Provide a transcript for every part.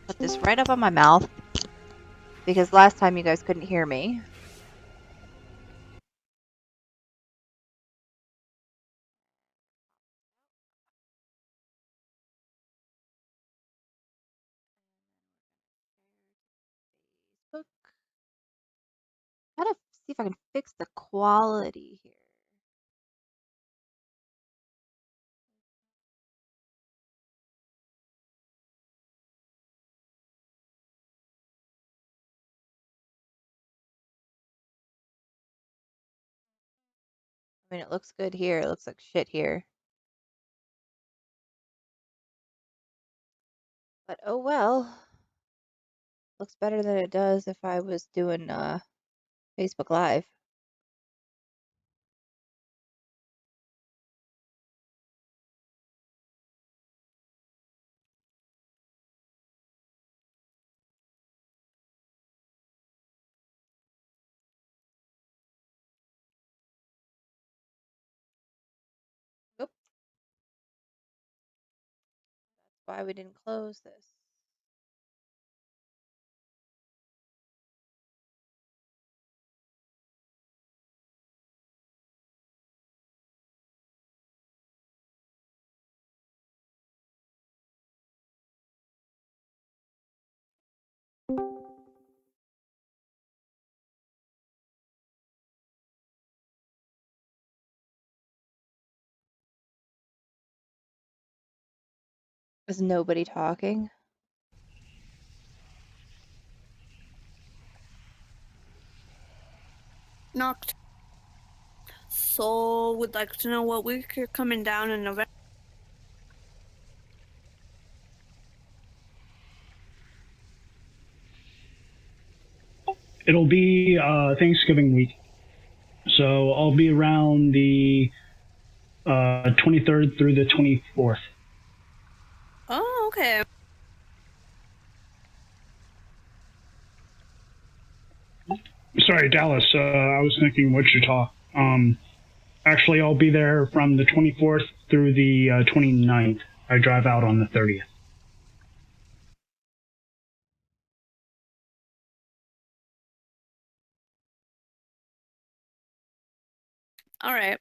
Put this right up on my mouth because last time you guys couldn't hear me. Facebook. Gotta see if I can fix the quality here. I mean, it looks good here. It looks like shit here. But oh well. Looks better than it does if I was doing Facebook Live. Oop. That's why we didn't close this. Is nobody talking? Knocked. So would like to know what week you're coming down in November. It'll be Thanksgiving week. So I'll be around the 23rd through the 24th. Oh, okay. Sorry, Dallas. I was thinking Wichita. Actually, I'll be there from the 24th through the 29th. I drive out on the 30th. All right.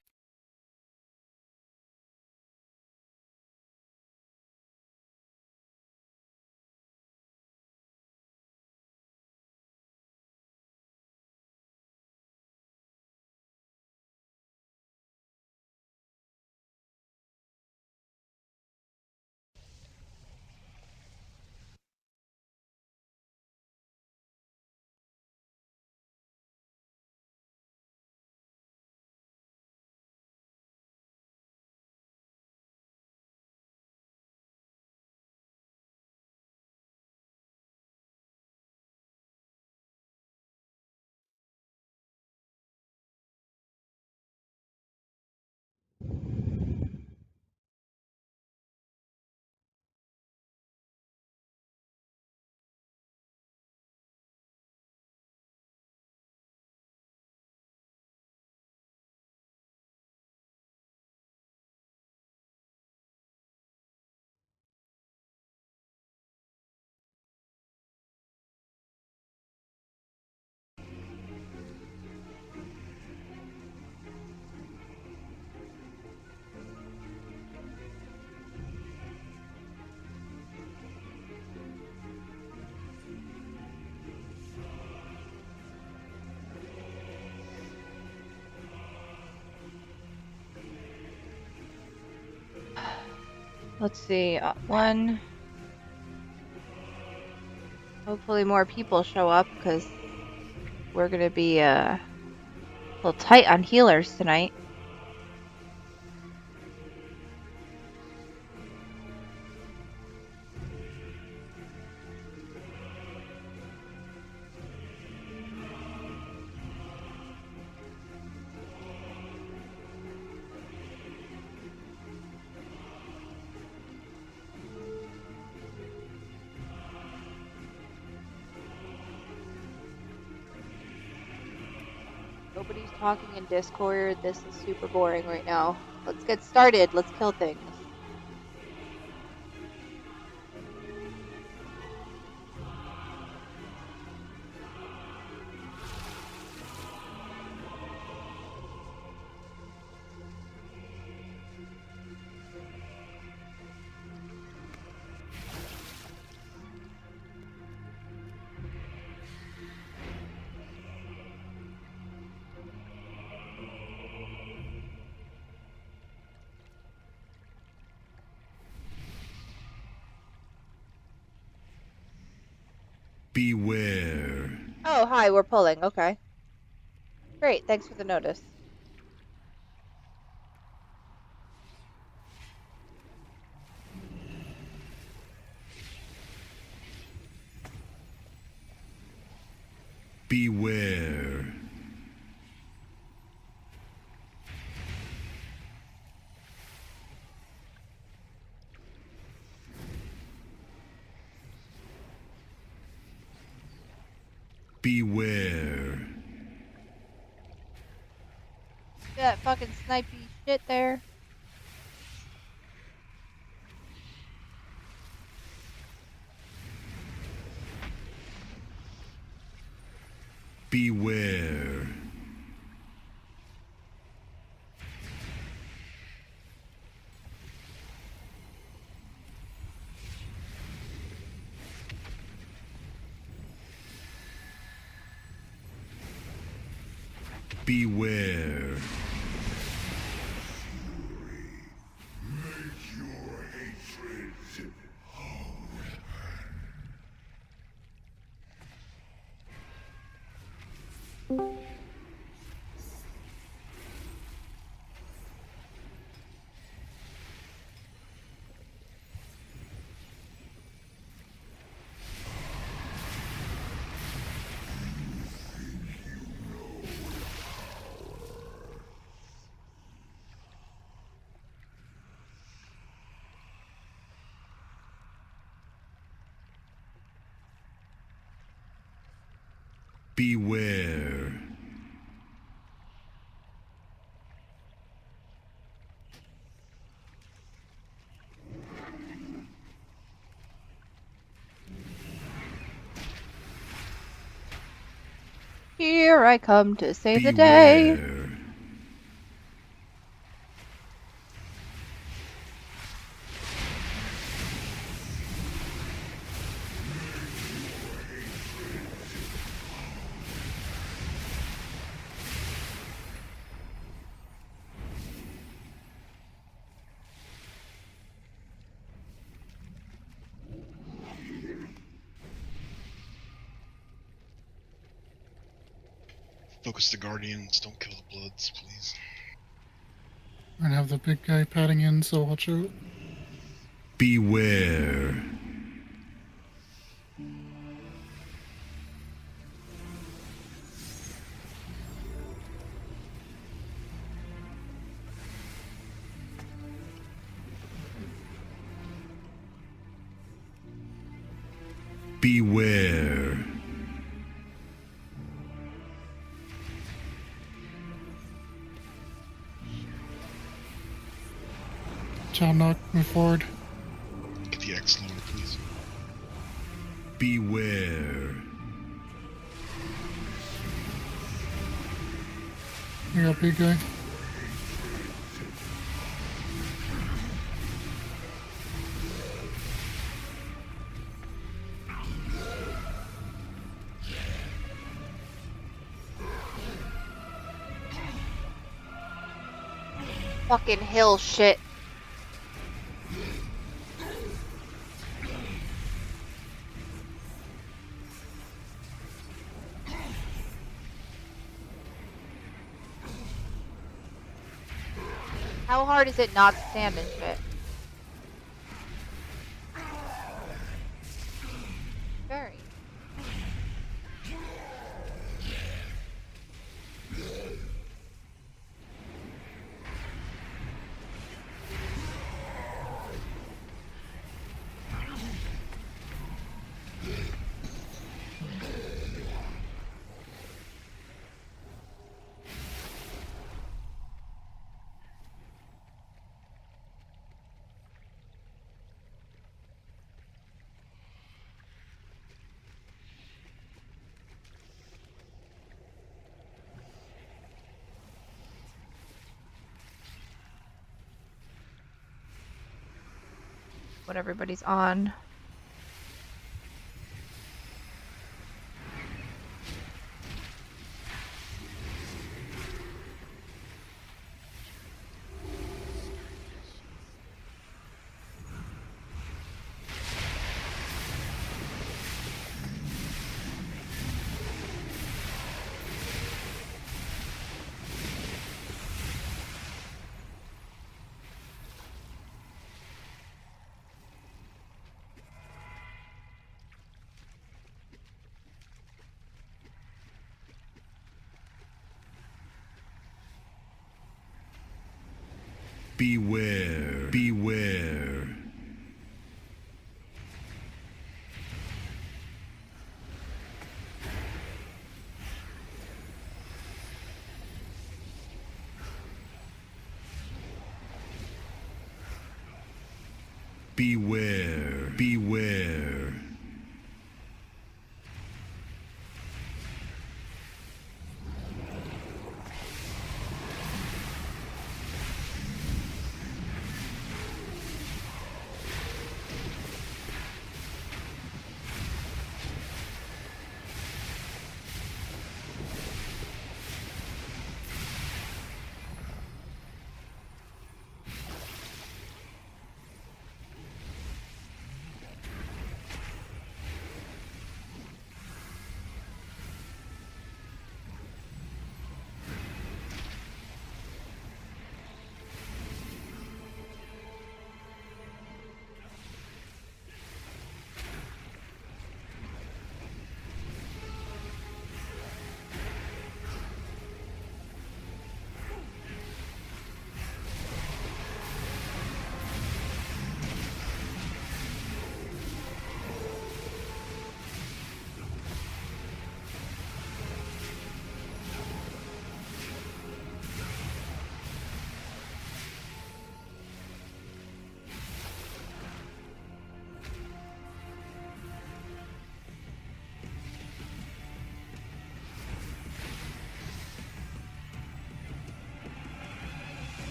Let's see. One. Hopefully more people show up because we're gonna be a little tight on healers tonight. Nobody's talking in Discord. This is super boring right now. Let's get started. Let's kill things. Beware. Oh, hi, we're pulling. Okay. Great, thanks for the notice. Beware. Beware. That fucking snipey shit there. Beware. Beware. Beware. Here I come to save the day. Beware. Focus the Guardians, don't kill the Bloods, please. We're gonna have the big guy padding in, so watch out. Beware. Beware. Child knock, move forward. Get the X lower, please. Beware. We got big guy. Fucking hill shit. How hard is it not to stand and shit? Very. what everybody's on. Beware, beware. Beware, beware.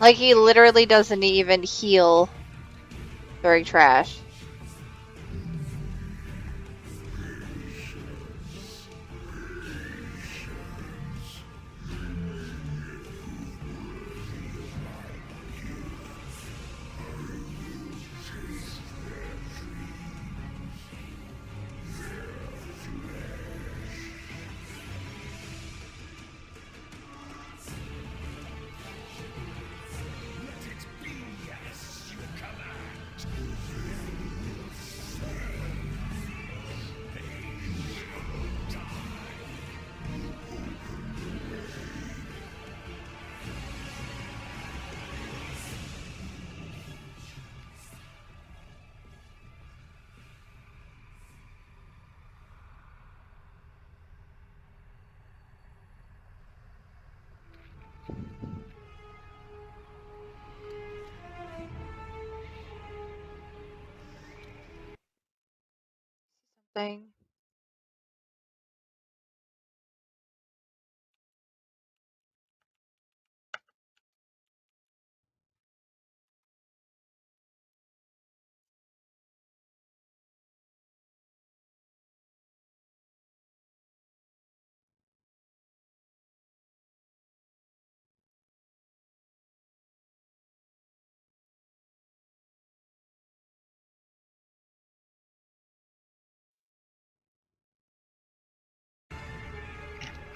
Like, he literally doesn't even heal during trash. Thing.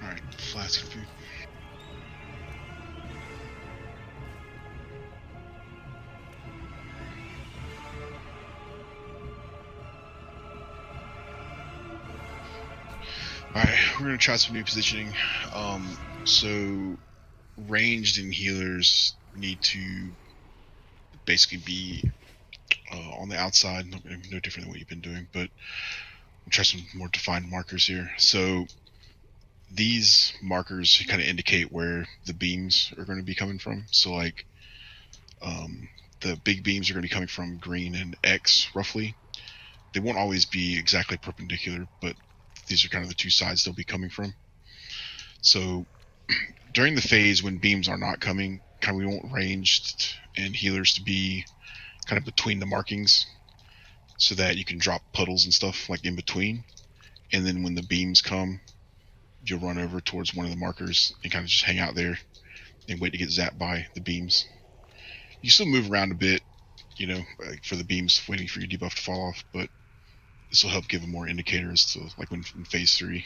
Alright, flask of food. we're gonna try some new positioning. So ranged and healers need to basically be on the outside, no different than what you've been doing, but we'll try some more defined markers here. So these markers kind of indicate where the beams are going to be coming from. So like the big beams are going to be coming from green and X roughly. They won't always be exactly perpendicular, but these are kind of the two sides they'll be coming from. So during the phase when beams are not coming, kind of we want ranged and healers to be kind of between the markings so that you can drop puddles and stuff like in between. And then when the beams come, you'll run over towards one of the markers and kind of just hang out there and wait to get zapped by the beams. You still move around a bit, you know, like for the beams, waiting for your debuff to fall off, but this will help give them more indicators to like when in phase 3,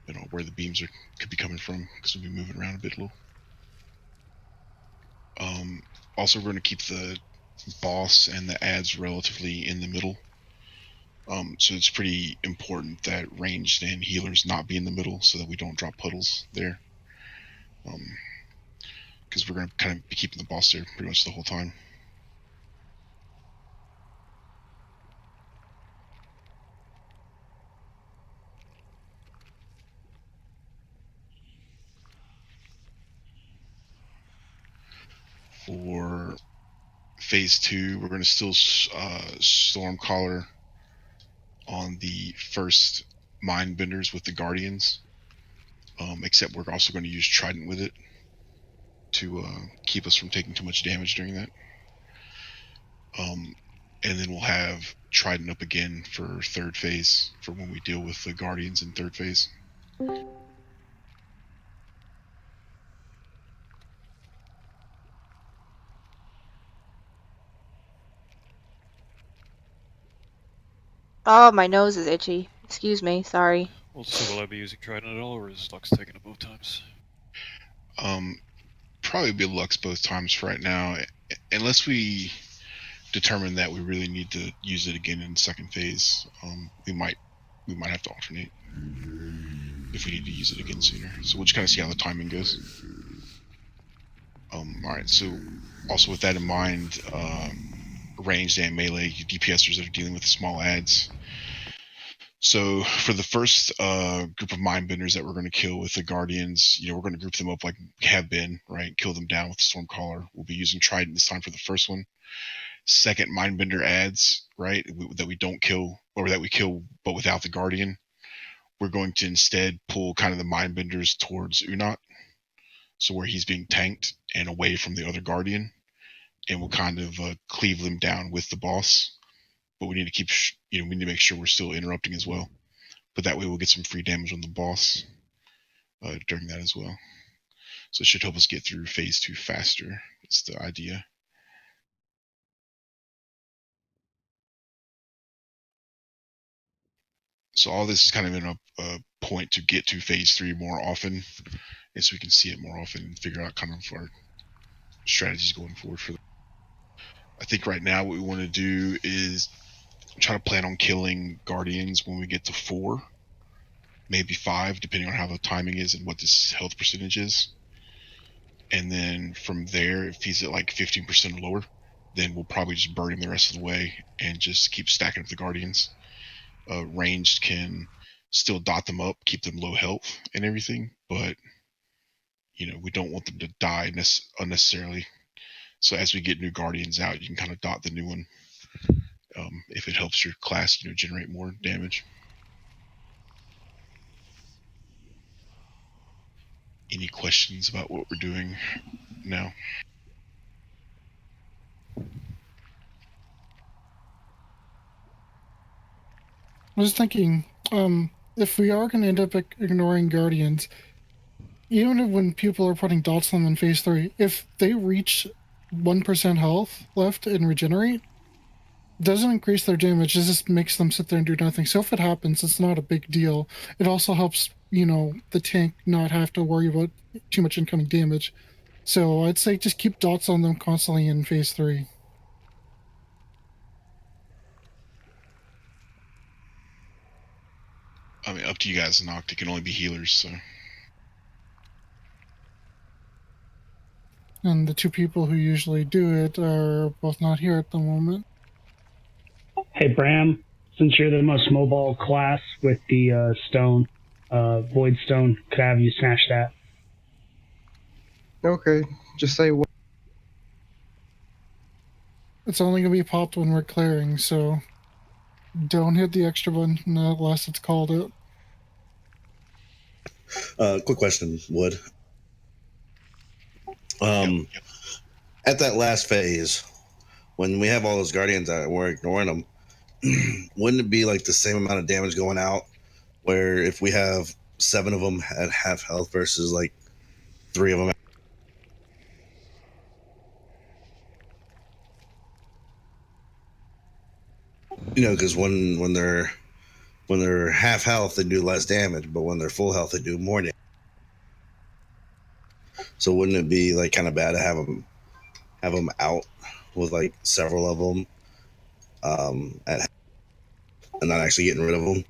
you know, where the beams could be coming from because we'll be moving around a bit a little. Also, we're going to keep the boss and the ads relatively in the middle. So it's pretty important that ranged and healers not be in the middle so that we don't drop puddles there. Because we're going to kind of be keeping the boss there pretty much the whole time. For phase 2, we're going to still Stormcaller on the first Mindbenders with the Guardians, except we're also going to use Trident with it to keep us from taking too much damage during that. And then we'll have Trident up again for third phase, for when we deal with the Guardians in third phase. Oh, my nose is itchy. Excuse me, sorry. Well, so will I be using Trident at all, or is Lux taking it both times? Probably be Lux both times for right now, unless we determine that we really need to use it again in second phase. We might have to alternate if we need to use it again sooner. So we'll just kind of see how the timing goes. Alright, so also with that in mind, ranged and melee DPSers that are dealing with small ads. So for the first group of Mindbenders that we're going to kill with the Guardians, you know, we're going to group them up like we have been, right? Kill them down with the Stormcaller. We'll be using Trident this time for the first one. Second Mindbender ads, right, that we don't kill, or that we kill but without the Guardian, we're going to instead pull kind of the Mindbenders towards Uu'nat, so where he's being tanked and away from the other Guardian, and we'll kind of cleave them down with the boss. But we need to keep, we need to make sure we're still interrupting as well. But that way we'll get some free damage on the boss during that as well. So it should help us get through phase 2 faster. That's the idea. So all this is kind of in a point to get to phase 3 more often, and so we can see it more often and figure out kind of our strategies going forward for that. I think right now what we want to do is try to plan on killing Guardians when we get to 4, maybe 5, depending on how the timing is and what this health percentage is. And then from there, if he's at like 15% or lower, then we'll probably just burn him the rest of the way and just keep stacking up the Guardians. Ranged can still dot them up, keep them low health and everything, but you know, we don't want them to die unnecessarily. So as we get new Guardians out, you can kind of dot the new one if it helps your class, you know, generate more damage. Any questions about what we're doing now? I was thinking, if we are going to end up ignoring Guardians, even when people are putting dots on them in phase 3, if they reach 1% health left and regenerate, it doesn't increase their damage, it just makes them sit there and do nothing. So if it happens, it's not a big deal. It also helps, you know, the tank not have to worry about too much incoming damage. So I'd say just keep dots on them constantly in phase 3. I mean, up to you guys, Noct. It can only be healers, so. And the two people who usually do it are both not here at the moment. Hey, Bram, since you're the most mobile class with the stone, void stone, could I have you smash that? Okay, just say what. It's only going to be popped when we're clearing, so don't hit the extra button unless it's called out. Quick question, Wood. Yep. At that last phase, when we have all those guardians that we're ignoring them, wouldn't it be like the same amount of damage going out? Where if we have 7 of them at half health versus like 3 of them. Because when they're half health, they do less damage, but when they're full health, they do more damage. So wouldn't it be like kind of bad to have them out with like several of them, and not actually getting rid of them?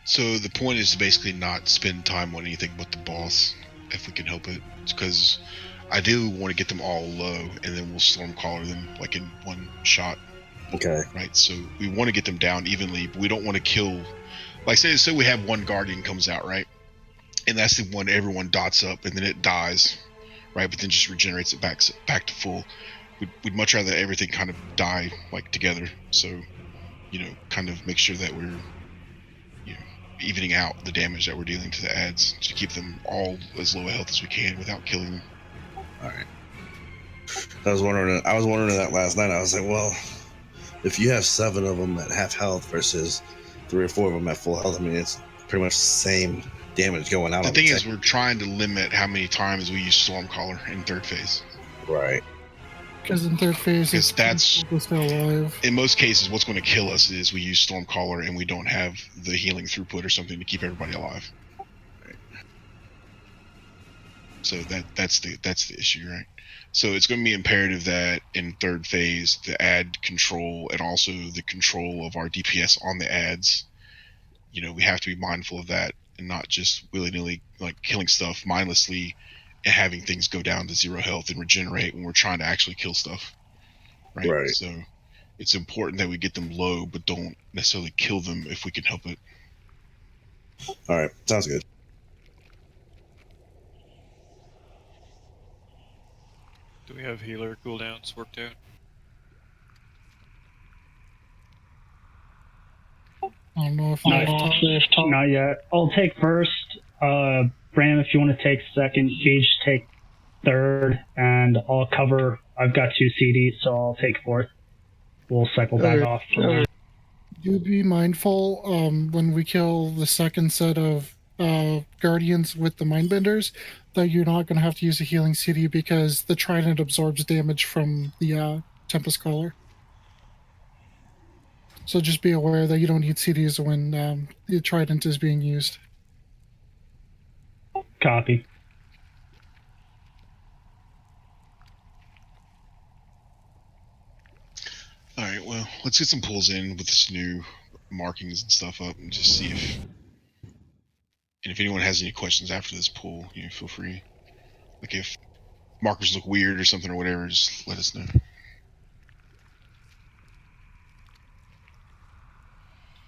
So the point is to basically not spend time on anything but the boss, if we can help it. Because ideally we want to get them all low, and then we'll Stormcaller them like in one shot. Okay. Right. So we want to get them down evenly, but we don't want to kill. Like say we have one Guardian comes out, right, and that's the one everyone dots up, and then it dies, right, but then just regenerates it back to full. We'd much rather everything kind of die like together. So kind of make sure that we're evening out the damage that we're dealing to the ads to keep them all as low a health as we can without killing them. All right. I was wondering that last night. I was like, well, if you have 7 of them at half health versus 3 or 4 of them at full health, I mean, it's pretty much the same damage going out. The thing is, we're trying to limit how many times we use Stormcaller in third phase. Right. Because in third phase, because that's still alive. In most cases, what's going to kill us is we use Stormcaller and we don't have the healing throughput or something to keep everybody alive. Right. So that's the issue, right? So it's going to be imperative that in third phase, the ad control and also the control of our DPS on the ads, we have to be mindful of that and not just willy-nilly like killing stuff mindlessly and having things go down to 0 health and regenerate when we're trying to actually kill stuff. Right. So it's important that we get them low, but don't necessarily kill them if we can help it. All right. Sounds good. Do we have healer cooldowns worked out? I don't know if not yet. I'll take first. Bram, if you want to take second, Gage take third, and I'll cover. I've got 2 CDs, so I'll take fourth. We'll cycle back off. Do be mindful when we kill the second set of guardians with the mindbenders that you're not going to have to use a healing CD because the trident absorbs damage from the Tempest Caller. So just be aware that you don't need CDs when the trident is being used. Copy. All right, well, let's get some pulls in with this new markings and stuff up and just see if... And if anyone has any questions after this pull, feel free. Like if markers look weird or something or whatever, just let us know.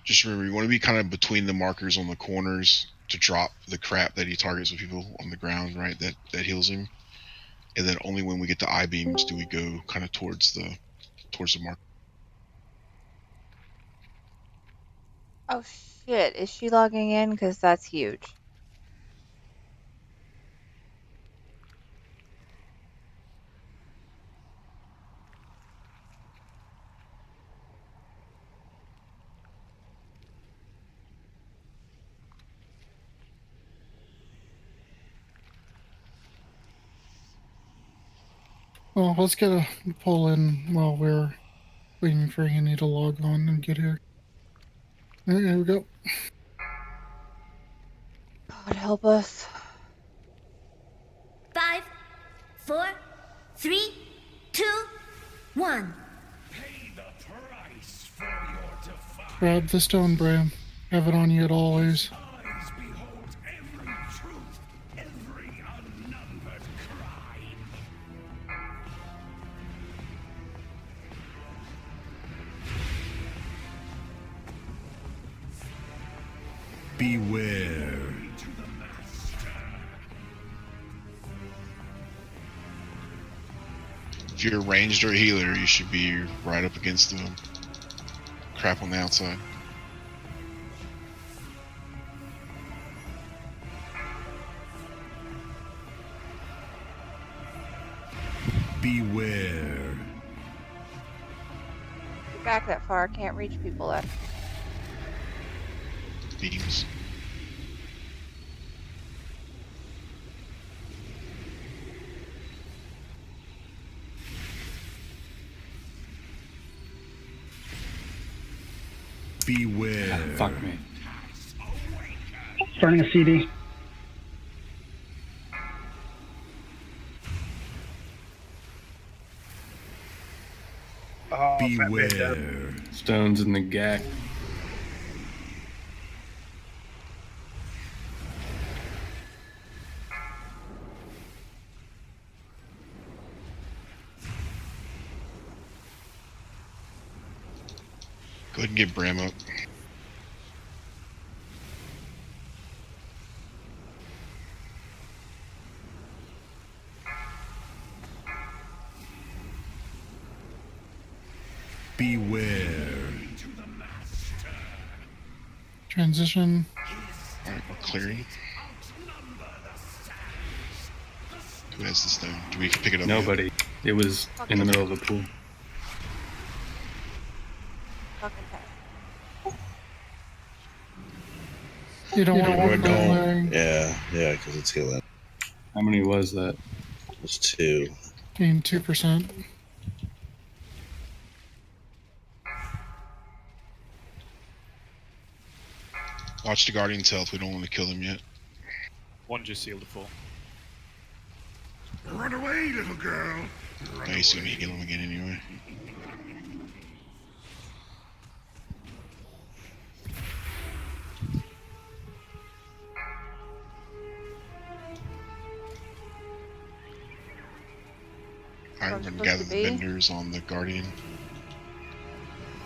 Just remember, you want to be kind of between the markers on the corners to drop the crap that he targets with people on the ground, right? That heals him. And then only when we get the eye beams do we go kind of towards the mark. Oh shit, is she logging in? Because that's huge. Well, let's get a pull in while we're waiting for Annie to log on and get here. There we go. God help us. 5, 4, 3, 2, 1. Pay the price for your defiance. Grab the stone, Bram. Have it on you at always. Beware. If you're ranged or a healer, you should be right up against the crap on the outside. Beware. You're back that far, can't reach people left. Beams. Beware. Fuck me. Starting a CD. Oh, Beware. Stones in the gack. Go ahead and get Bram up. Beware. Transition. Alright, we're clearing. Who has the stone? Do we pick it up? Nobody. It was in the middle of the pool. Fucking pass. You don't want Or to don't. wearing. Yeah, because it's healing. How many was that? It's 2. Gain 2%. Watch the Guardian's health. We don't want to kill them yet. One just sealed the full. Run away, little girl. No, he's gonna heal him again anyway. Alright, we're gonna gather the vendors on the Guardian.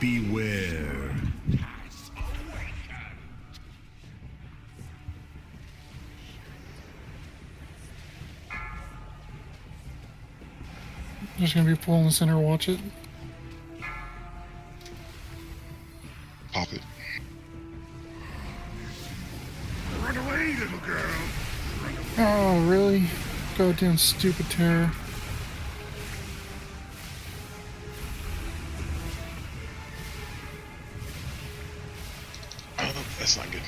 Beware. Just gonna be pulling the center, watch it. Pop it. Run away, little girl. Oh, really? Goddamn stupid terror. Oh, that's not good.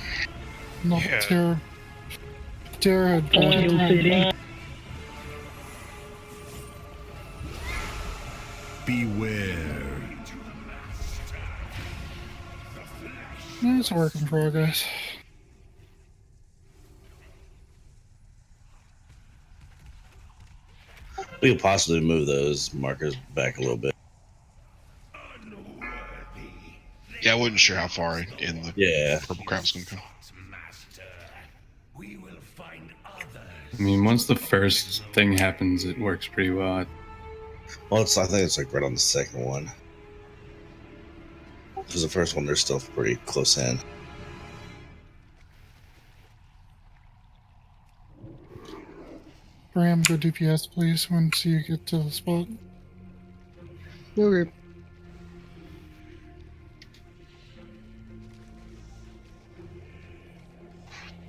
Not Yeah. terror. Terror had Shield CD. Beware. It's a work in progress. We could possibly move those markers back a little bit. Yeah, I wasn't sure how far in the Yeah. purple crap was gonna come. I mean, once the first thing happens, it works pretty well. Well, I think it's like right on the second one. Because the first one, they're still pretty close in. Bram, go DPS, please, once you get to the spot. Okay.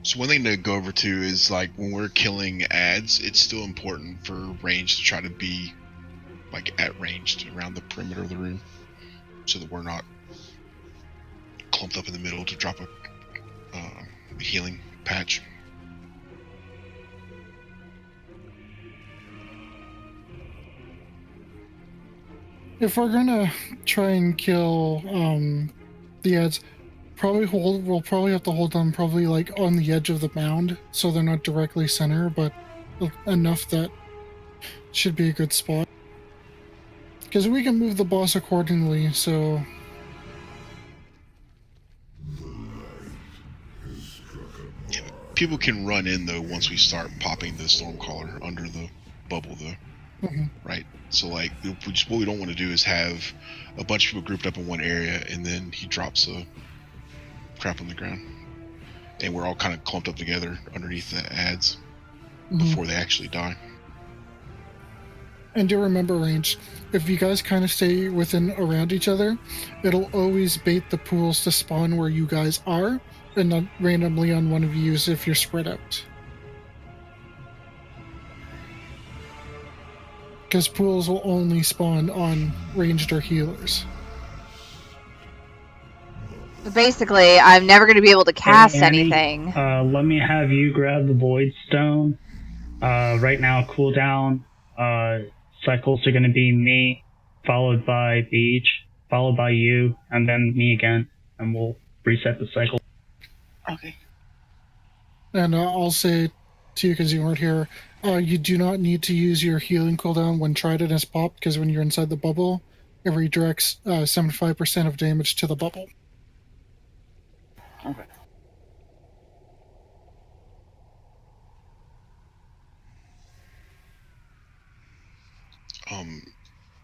So one thing to go over to is like when we're killing ads, it's still important for range to try to be like at ranged around the perimeter of the room, so that we're not clumped up in the middle to drop a healing patch. If we're gonna try and kill the ads, we'll probably have to hold them probably like on the edge of the mound, so they're not directly center, but enough that should be a good spot. Because we can move the boss accordingly, so People can run in though once we start popping the Stormcaller under the bubble though, right? So like, what we don't want to do is have a bunch of people grouped up in one area and then he drops a crap on the ground, and we're all kind of clumped up together underneath the ads before they actually die. And do remember, range, if you guys kind of stay within around each other, it'll always bait the pools to spawn where you guys are and not randomly on one of you if you're spread out. Because pools will only spawn on ranged or healers. Basically, I'm never going to be able to cast Hey, Annie, anything. let me have you grab the Void Stone. Right now, cooldown cycles are going to be me, followed by Beach, followed by you, and then me again, and we'll reset the cycle. Okay. And I'll say to you, because you weren't here, you do not need to use your healing cooldown when Trident is popped, because when you're inside the bubble, it redirects 75% of damage to the bubble. Okay.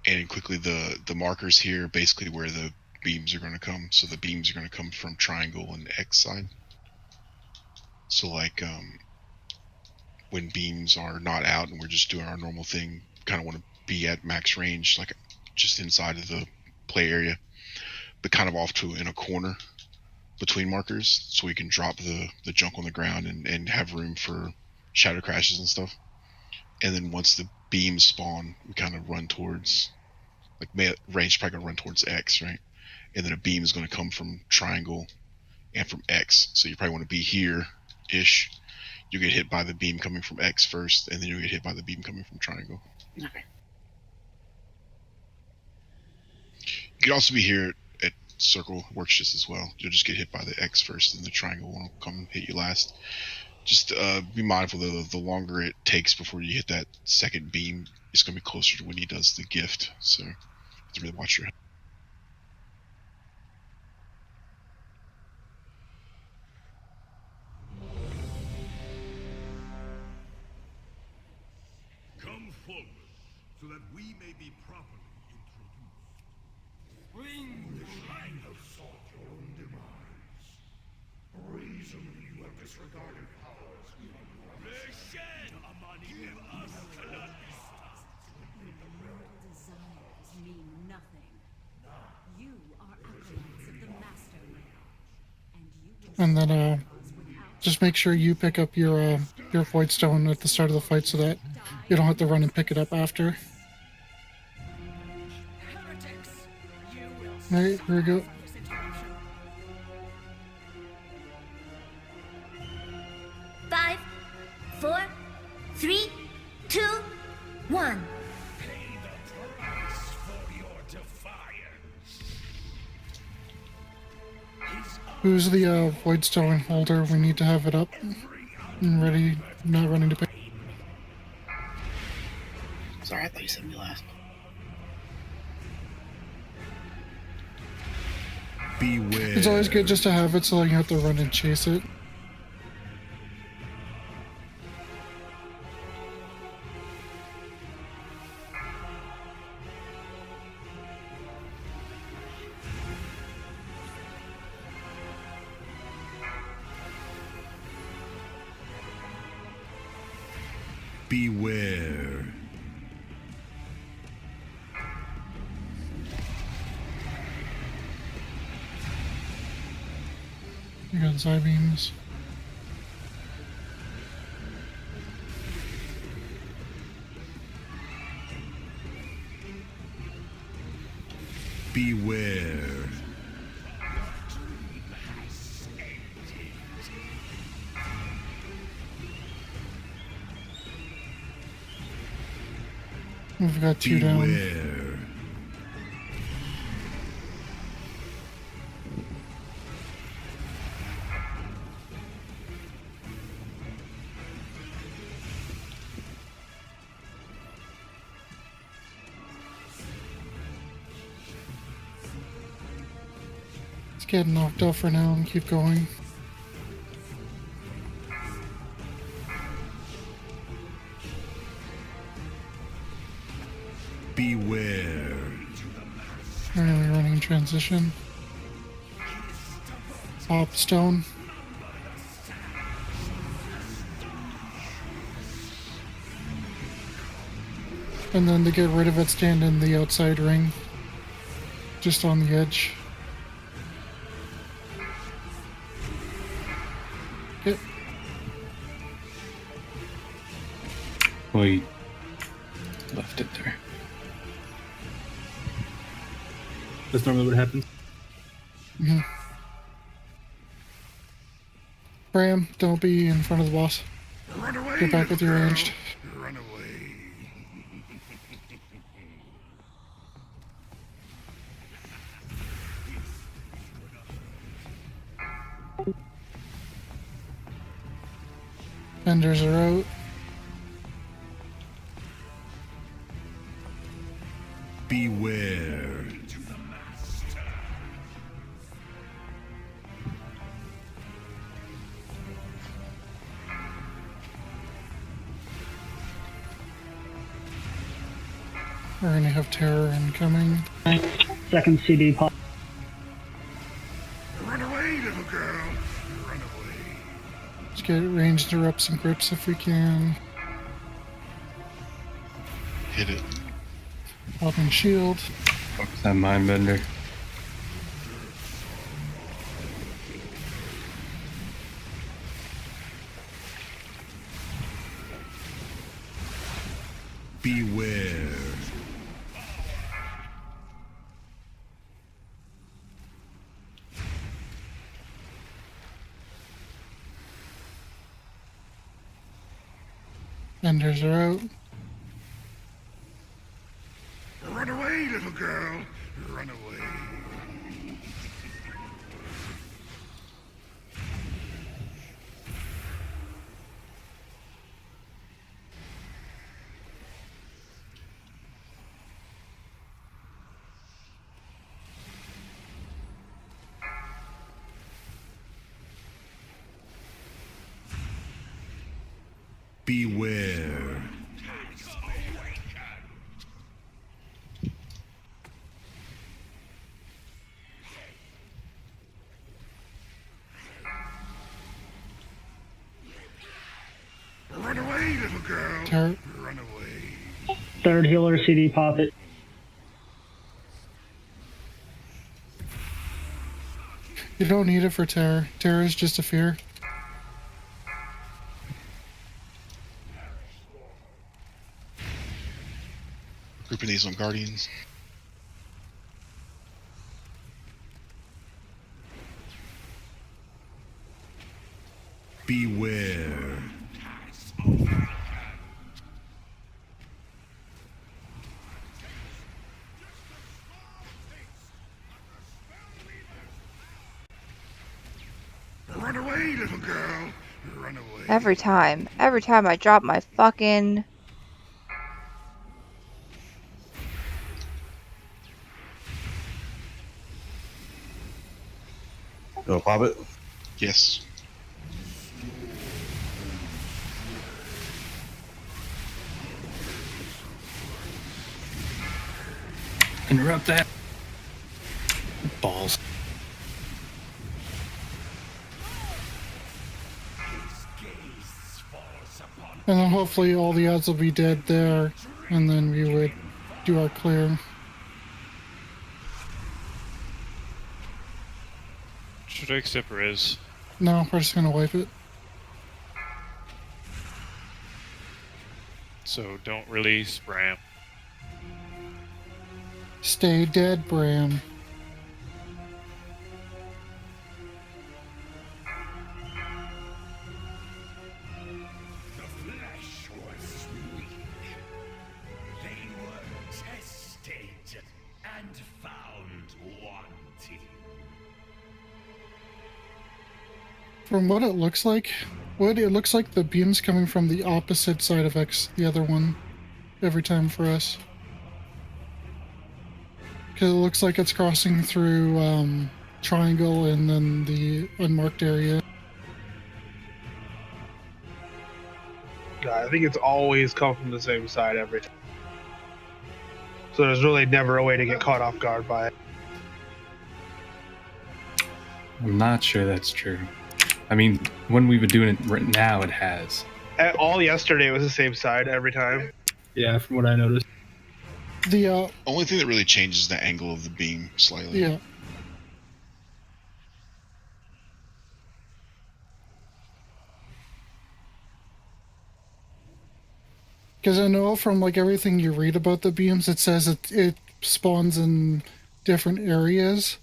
And quickly, the markers here, basically where the beams are going to come. So the beams are going to come from triangle and X side. So like, when beams are not out and we're just doing our normal thing, kind of want to be at max range, like just inside of the play area, but kind of off to in a corner between markers, so we can drop the junk on the ground and have room for shadow crashes and stuff. And then once the beams spawn, we kind of run towards, like, range probably gonna run towards X, right? And then a beam is going to come from triangle and from X. So you probably want to be here-ish. You get hit by the beam coming from X first, and then you get hit by the beam coming from triangle. Okay. You could also be here at circle, works just as well. You'll just get hit by the X first, and the triangle will come and hit you last. Just be mindful that the longer it takes before you hit that second beam, it's going to be closer to when he does the gift. So you have to really watch your head. Come forward, so that we may be properly introduced. Bring the shrine have sought your own demise. Brazenly you have disregarded powers beyond your understanding. Give us Calanista. Mortal desires mean nothing. You are acolytes of the Master Rail, and you will And then just make sure you pick up your Void Stone at the start of the fight so that you don't have to run and pick it up after. Alright, here we go. Five, 4, 3, 2, 1. Pay the price for your defiance. Who's the Void Stone holder? We need to have it up and ready, not running to pick. Sorry, I thought you said me last. Beware. It's always good just to have it so that you have to run and chase it. Beware. You got side beams. Beware. We've got 2 down. Beware. Let's get knocked off for now and keep going. Beware. Currently running transition. Pop stone. And then to get rid of it, stand in the outside ring. Just on the edge. Okay. We left it there. That's normally what happens. Mm-hmm. Bram, don't be in front of the boss. Run away, Get back with your girl. ranged. Run away. Fenders are out. Beware. We're gonna have terror incoming. Second CD pop. Run away, little girl. Run away. Let's get ranged interrupts and grips if we can. Hit it. Popping shield. Focus on Mindbender. Beware. Fenders are out. Run away, little girl. Run away. Beware. Run away, little girl. Terror. Run away. Third healer CD pop it. You don't need it for terror. Terror is just a fear. Grouping these on Guardians. Beware. Run away, little girl. Run away. Every time I drop my fucking... Go pop it. Yes. Interrupt that. Balls. And then hopefully all the odds will be dead there. And then we would do our clear. Should I accept Riz? No, we're just gonna wipe it. So don't release Bram. Stay dead, Bram. The flesh was weak. They were tested and found wanting. From what it looks like, it looks like the beam's coming from the opposite side of X, the other one, every time for us. Because it looks like it's crossing through triangle and then the unmarked area. I think it's always come from the same side every time. So there's really never a way to get caught off guard by it. I'm not sure that's true. I mean, when we've been doing it right now, it has. All yesterday it was the same side every time. Yeah, from what I noticed. The only thing that really changes is the angle of the beam slightly. Yeah. Because I know from like everything you read about the beams, it says it spawns in different areas,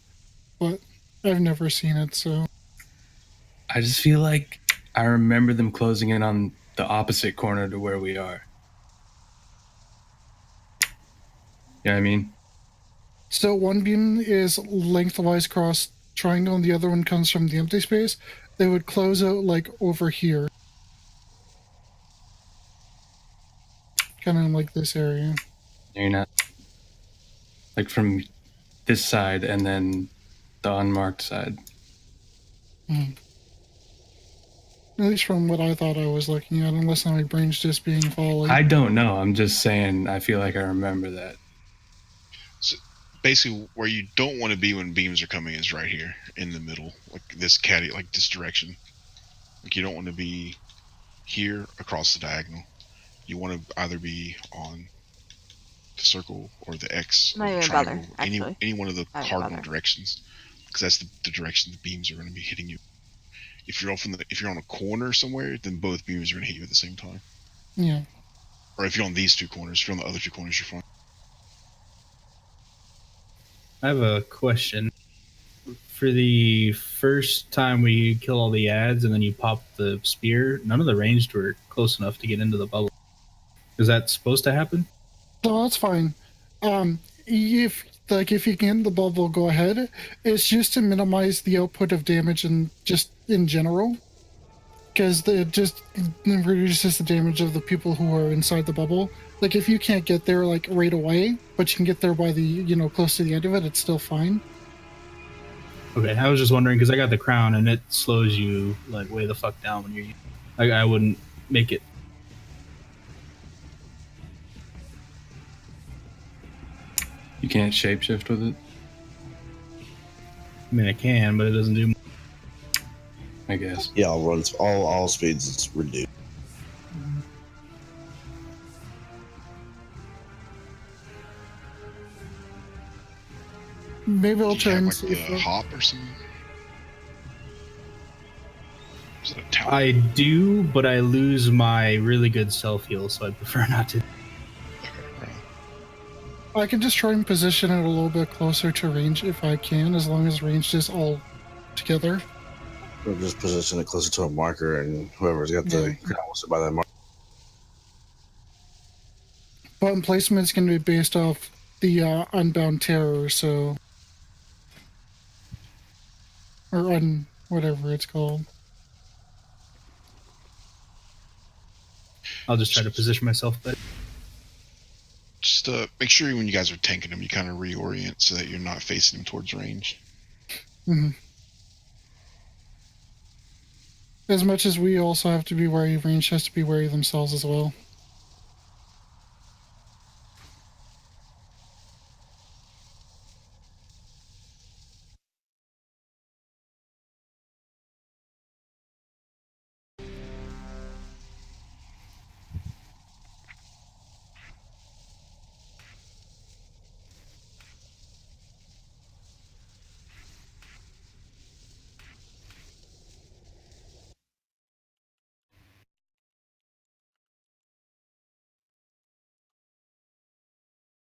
but I've never seen it, so. I just feel like I remember them closing in on the opposite corner to where we are. You know what I mean? So one beam is lengthwise across triangle and the other one comes from the empty space. They would close out like over here. Kind of like this area. You're not. Like from this side and then the unmarked side. Hmm. At least from what I thought I was looking at, unless my brain's just being foggy. I don't know. I'm just saying I feel like I remember that. So basically, where you don't want to be when beams are coming is right here in the middle, like this caddy, like this direction. Like you don't want to be here across the diagonal. You want to either be on the circle or the X or the triangle, any one of the cardinal directions, because that's the direction the beams are going to be hitting you. If you're on a corner somewhere, then both beams are going to hit you at the same time. Yeah. Or if you're on these two corners, if you're on the other two corners, you're fine. I have a question. For the first time we kill all the ads and then you pop the spear, none of the ranged were close enough to get into the bubble. Is that supposed to happen? No, that's fine. If you can get the bubble, go ahead. It's just to minimize the output of damage and just in general. Because it just reduces the damage of the people who are inside the bubble. Like if you can't get there like right away, but you can get there by the, close to the end of it, it's still fine. Okay, I was just wondering because I got the crown and it slows you like way the fuck down when you're. I wouldn't make it. You can't shapeshift with it? I mean, I can, but it doesn't do much. I guess. Yeah, all speeds is reduced. Maybe I'll try and see if hop or something. Is it a tower? I do, but I lose my really good self heal, so I prefer not to. I can just try and position it a little bit closer to range if I can, as long as range is all together. Or just position it closer to a marker, and whoever's got the crown wants to buy that marker. Button placement is going to be based off the Unbound Terror, so... Or whatever it's called. I'll just try to position myself better. Just make sure when you guys are tanking them, you kind of reorient so that you're not facing them towards range. Mm-hmm. As much as we also have to be wary, range has to be wary themselves as well.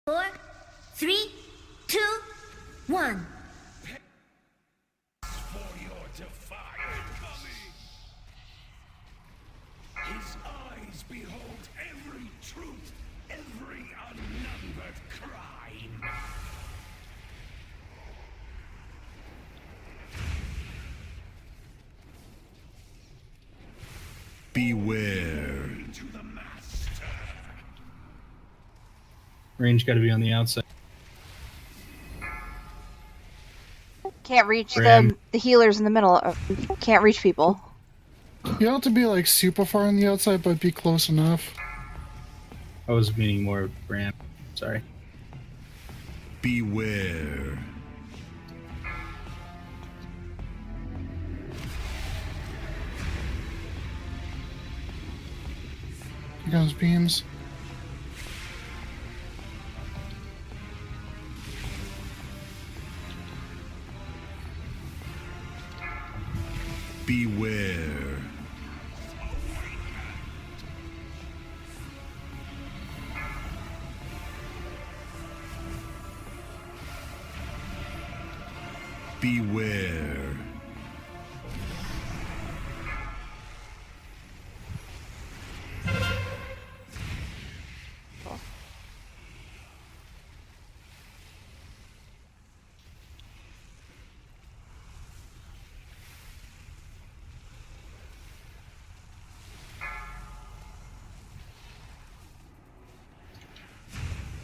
Four, 3, 2, 1. For your defiance. His eyes behold every truth, every unnumbered crime. Beware. To the master. Range got to be on the outside. Can't reach the healers in the middle. Can't reach people. You don't have to be like super far on the outside, but be close enough. I was meaning more Bram. Sorry. Beware. Here comes beams. Beware. Beware.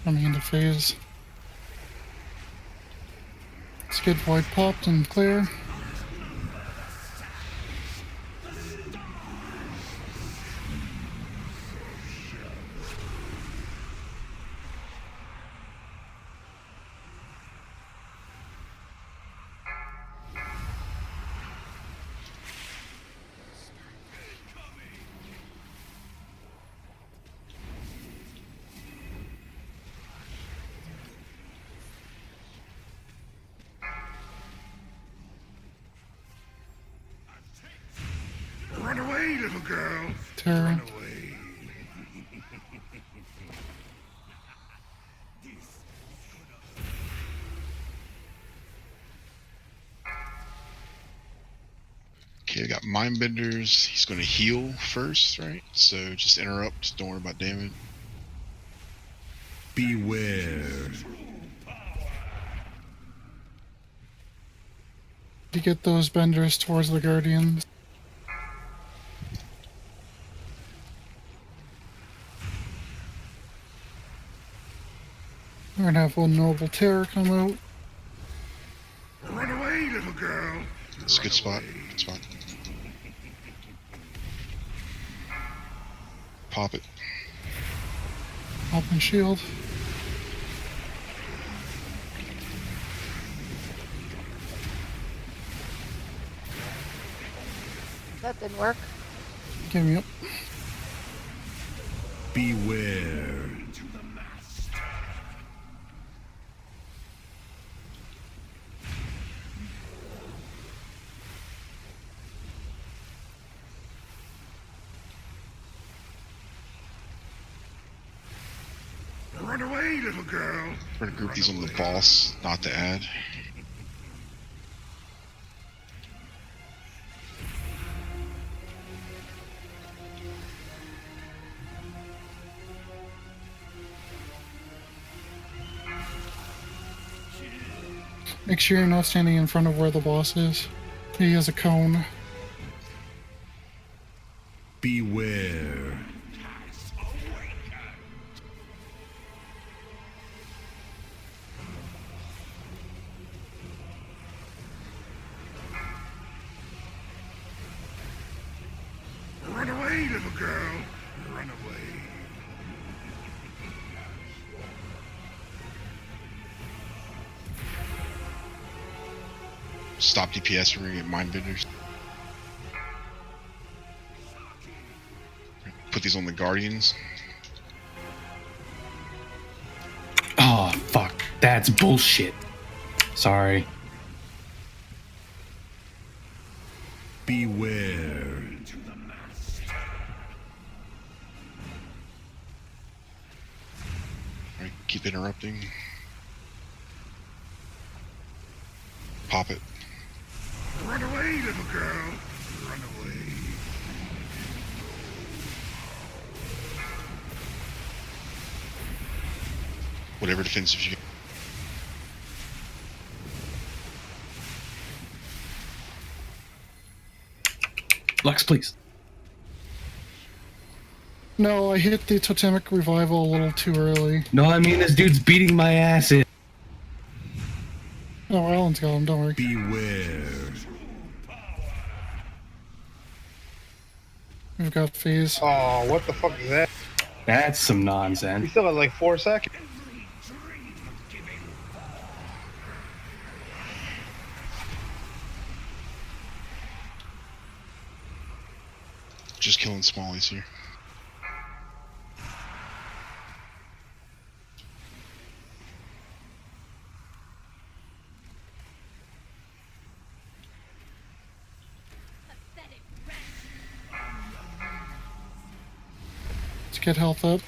Coming into phase. Let's get void popped and clear. Run away, little girl. Terror. Run away. Okay, I got Mindbenders. He's going to heal first, right? So just interrupt. Don't worry about damage. Beware. To get those benders towards the Guardians. We're gonna have one noble terror come out. Run away, little girl. It's a good spot. Good spot. Pop it. Pop and shield. That didn't work. Give me up. Beware. Run away, little girl. We're going to group these on the boss, not the ad. Make sure you're not standing in front of where the boss is. He has a cone. Beware. Run away, little girl. Run away. Stop DPS. We're going to get Mindbenders. Put these on the Guardians. Oh, fuck. That's bullshit. Sorry. Beware. Right, keep interrupting. Pop it. Run away, little girl. Run away. Whatever defensives you get. Lux, please. No, I hit the totemic revival a little too early. No, I mean, this dude's beating my ass in. Oh, Alan's got him, don't worry. Beware. We've got phase. Oh, what the fuck is that? That's some We nonsense. still have like 4 seconds. just killing smallies here. Let's get health up.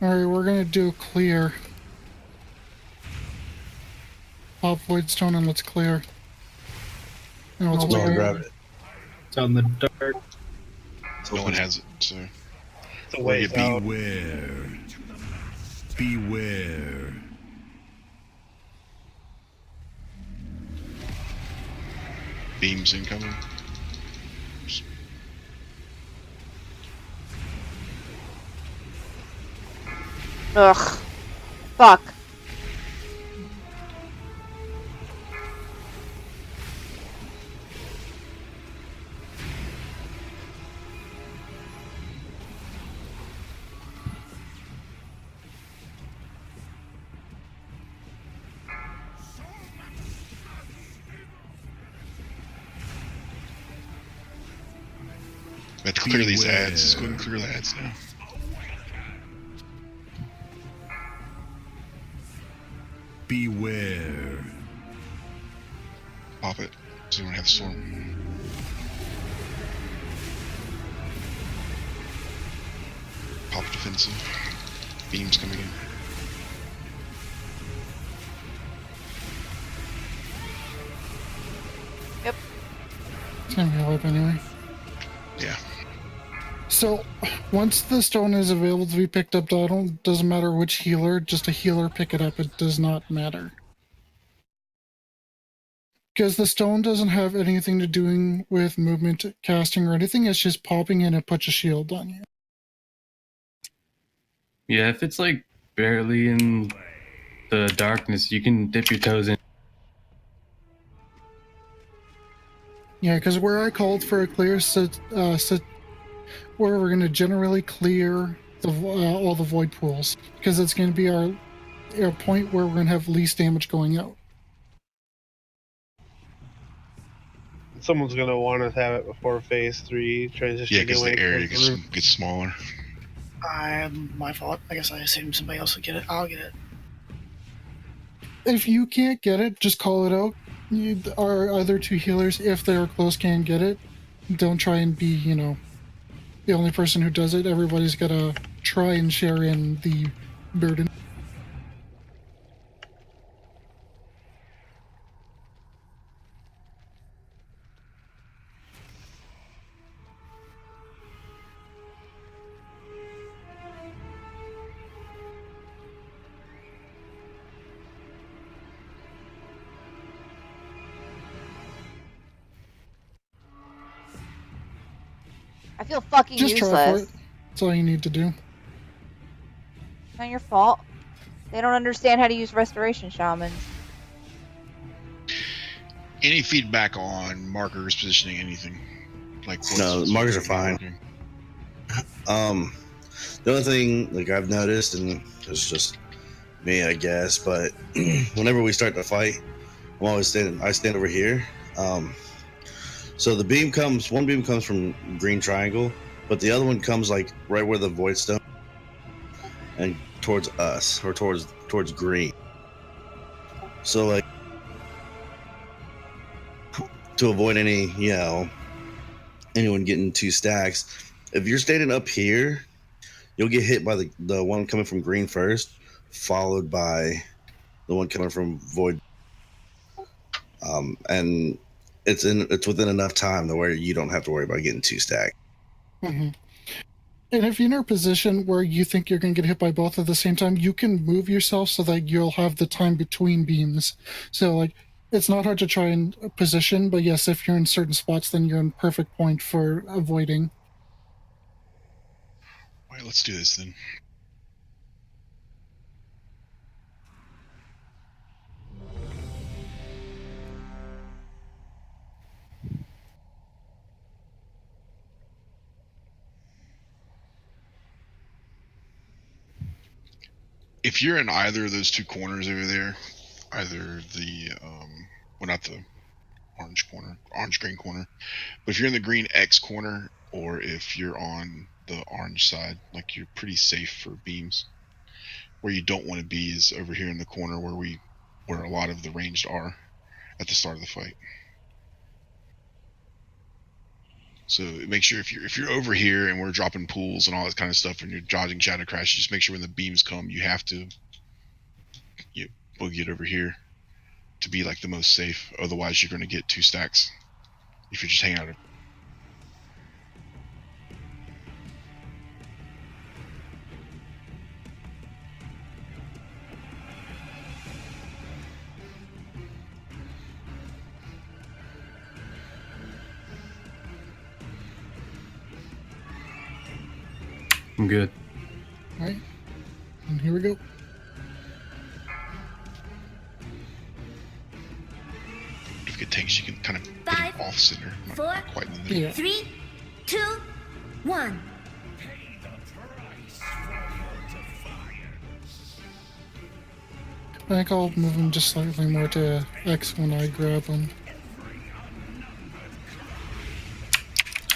Alright, we're gonna do clear. Pop Voidstone and let's clear. Now let's Someone wait. grab it. It's out in the dark. No one has it, so It's a we're ways getting out. Beware. Beware. beams incoming. Ugh. Fuck. We have to clear these ads. Let's go ahead and clear the ads now. Beware. Pop it. So we don't have the storm. Pop defensive. Beams coming in. Yep. It's gonna be a whip anyway. Yeah. So, once the stone is available to be picked up, doesn't matter which healer, just a healer pick it up, it does not matter. Because the stone doesn't have anything to do with movement, casting, or anything, it's just popping in and puts a shield on you. Yeah, if it's like barely in the darkness, you can dip your toes in. Yeah, because where I called for a clear where we're going to generally clear all the void pools, because it's going to be our point where we're going to have least damage going out. Someone's gonna want to have it before phase 3 transition. Yeah, because the anyway, area gets smaller. My fault. I guess I assumed somebody else would get it. I'll get it. If you can't get it, just call it out. Our other two healers, if they are close, can get it. Don't try and be, the only person who does it. Everybody's got to try and share in the burden. I feel fucking Just useless. try for it. That's all you need to do. Not your fault. They don't understand how to use restoration shamans. Any feedback on markers, positioning, anything? Like No, the markers are fine. The only thing like I've noticed, and it's just me, I guess, but whenever we start to fight, I stand over here. So the one beam comes from green triangle, but the other one comes like right where the void stone and towards us, or towards green. So like to avoid any, anyone getting 2 stacks, if you're standing up here, you'll get hit by the one coming from green first, followed by the one coming from void. And it's within enough time to where you don't have to worry about getting 2 stacked. Mm-hmm. And if you're in a position where you think you're going to get hit by both at the same time, you can move yourself so that you'll have the time between beams. So, like, it's not hard to try and position, but yes, if you're in certain spots, then you're in perfect point for avoiding. All right, let's do this then. if you're in either of those two corners over there, either the well, not the orange green corner, but if you're in the green X corner, or if you're on the orange side, like, you're pretty safe for beams. Where you don't want to be is over here in the corner where a lot of the ranged are at the start of the fight. So make sure if you're over here and we're dropping pools and all that kind of stuff, and you're dodging shadow crash, just make sure when the beams come, you have to boogie it over here to be like the most safe. Otherwise, you're going to get 2 stacks if you're just hanging out. I'm good. All right. And here we go. If it takes, you can kind of put them off center, not quite in the middle. Yeah. 3, 2, 1. I think I'll move him just slightly more to X when I grab him.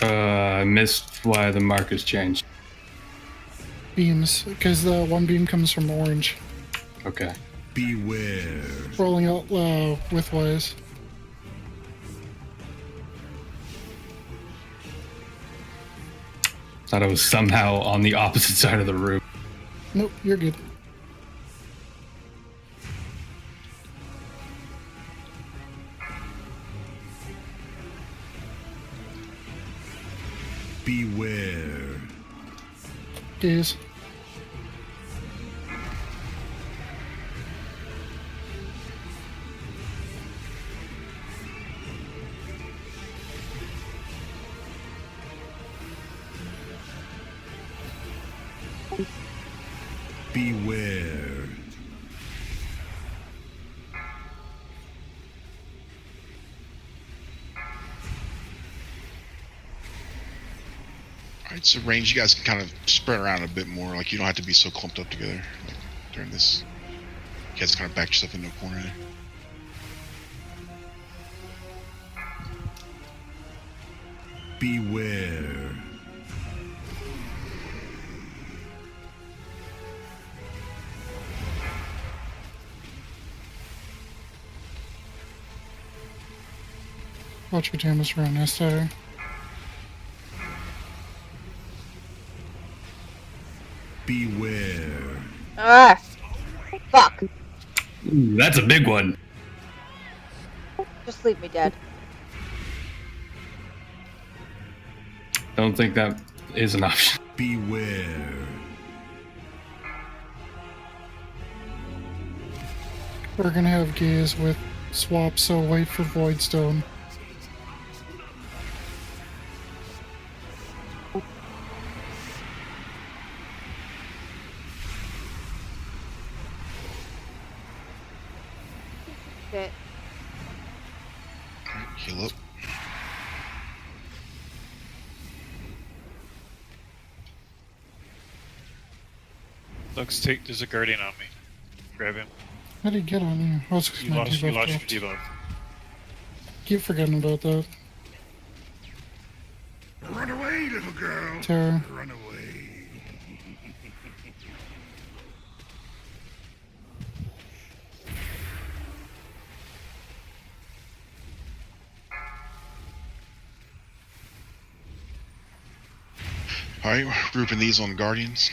I missed why the markers changed. Beams, because the one beam comes from orange. Okay. Beware. Rolling out widthwise. Thought I was somehow on the opposite side of the room. Nope, you're good. Beware. Gaze. Beware. Alright, so range, you guys can kind of spread around a bit more. Like, you don't have to be so clumped up together like, during this. You guys kind of back yourself into a corner there. Beware. Watch your damage around this side. Beware. Ah! Fuck! Ooh, that's a big one. Just leave me dead. Don't think that is an option. Beware. We're gonna have gaze with swap, so wait for Voidstone. Shit. Alright, heal up. Lux, there's a guardian on me. Grab him. How did he get on you? Oh, it's You my lost your debuff. debuff. Keep forgetting about that. Run away, little girl. Terror. Run away. Alright, we're grouping these on Guardians.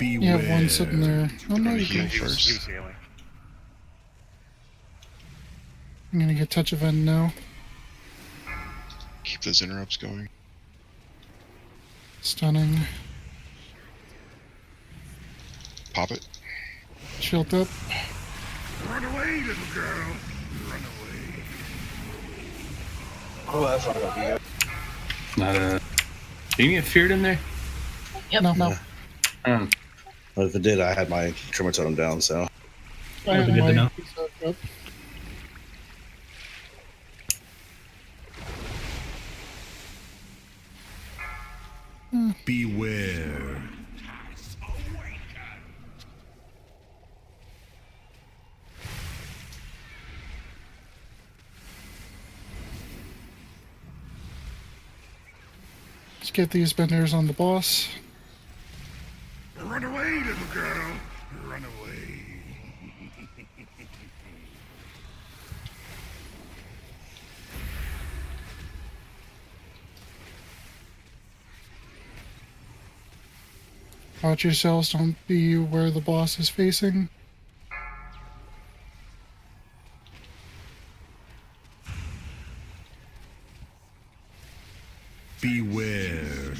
You Beware. have one sitting there. Oh no, Gonna you heal can. He was first. healing. I'm gonna get touch event now. Keep those interrupts going. Stunning. Pop it. Shield up. Run away, little girl. Run away. Oh, that's not gonna be good. Not a. Did you get feared in there? No, no. But if it did, I had my Tremor Totem down, so. I That'd have be good to my know. up. Beware. Let's get these benders on the boss. Run away, little girl. Run away. Watch yourselves, don't be where the boss is facing. Beware.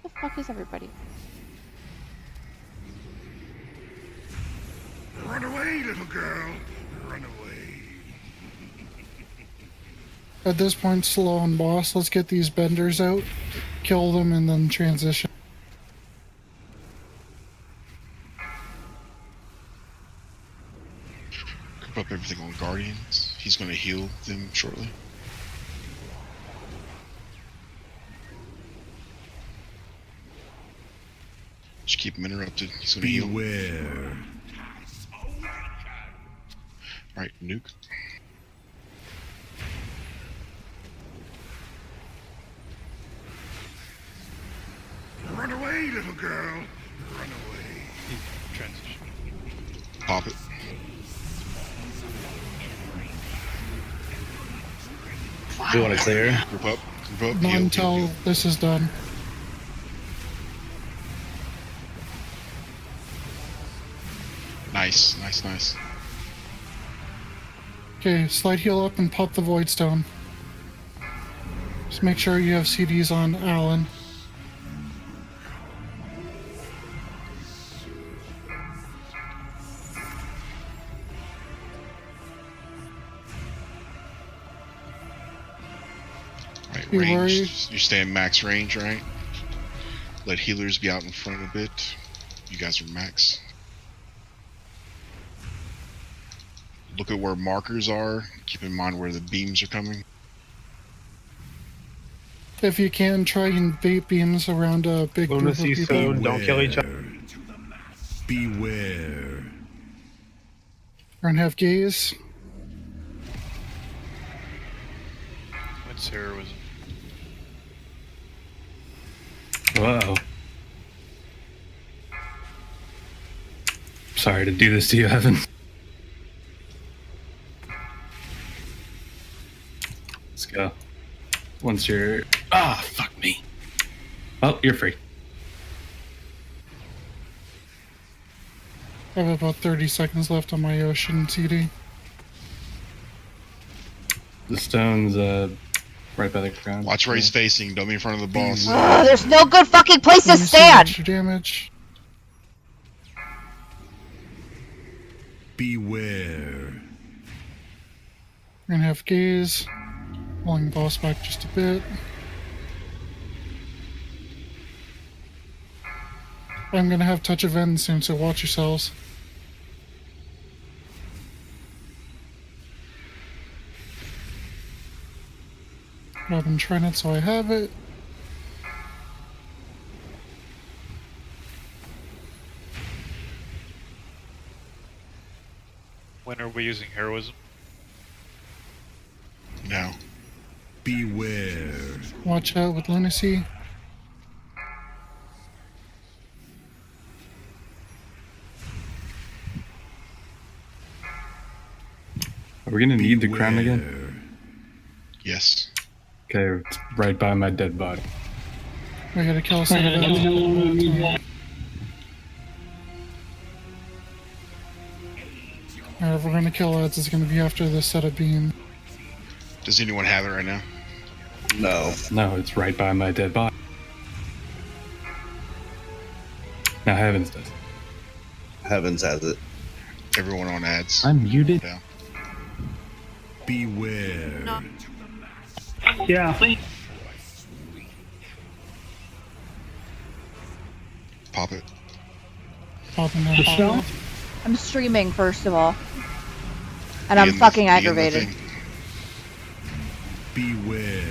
The fuck is everybody? Run away, little girl. Run away. At this point, slow on boss. Let's get these benders out, kill them, and then transition. Group up everything on Guardians. He's going to heal them shortly. Just keep him interrupted. He's going to heal. Beware. Alright, nuke. Run away, little girl. Run away. Transition. Pop it. Do you want to clear? Group up. Group up. Not Heal, until heal, heal. this is done. Nice, nice, nice. Okay, slide heal up and pop the Void Stone. Just make sure you have CDs on Alan. Right, Be range. worried. You're staying max range, right? Let healers be out in front a bit. You guys are max. Look at where markers are. Keep in mind where the beams are coming. If you can, try and bait beams around a big group of Lunacy people. soon. Don't kill each other. Beware. And have gaze. What's heroism? Whoa. Sorry to do this to you, Evan. Let's go. Once you're... Ah, fuck me. Oh, you're free. I have about 30 seconds left on my Ocean CD. The stone's right by the ground. Watch where he's facing. Don't be in front of the boss. Ugh, there's no good fucking place to You see stand! extra damage. Beware. We're gonna have gaze. Pulling the boss back just a bit. I'm gonna have touch of end soon, so watch yourselves. I've been trying it, so I have it. When are we using heroism? Now. Beware. Watch out with lunacy. Are we gonna need the crown again? Yes. Okay, it's right by my dead body. We gotta kill some of them. Alright, if we're gonna kill ads, it's gonna be after this set of beam. Does anyone have it right now? No. No, it's right by my dead body. Now Heavens does. Heavens has it. Everyone on ads. I'm muted. Down. Beware. No. Yeah. Pop it. Popping The that. stone? I'm streaming, first of all. And Be I'm in the- fucking be in the aggravated. thing. Beware.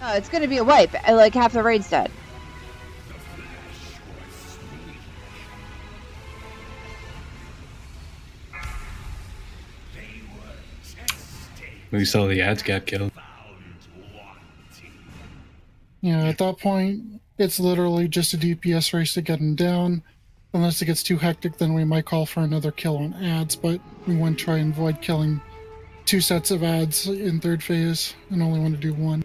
No, it's gonna be a wipe. Like half the raid's dead. We saw the ads got killed. Yeah, at that point, it's literally just a DPS race to get him down. Unless it gets too hectic, then we might call for another kill on ads, but we want to try and avoid killing 2 sets of ads in 3rd phase and only want to do 1.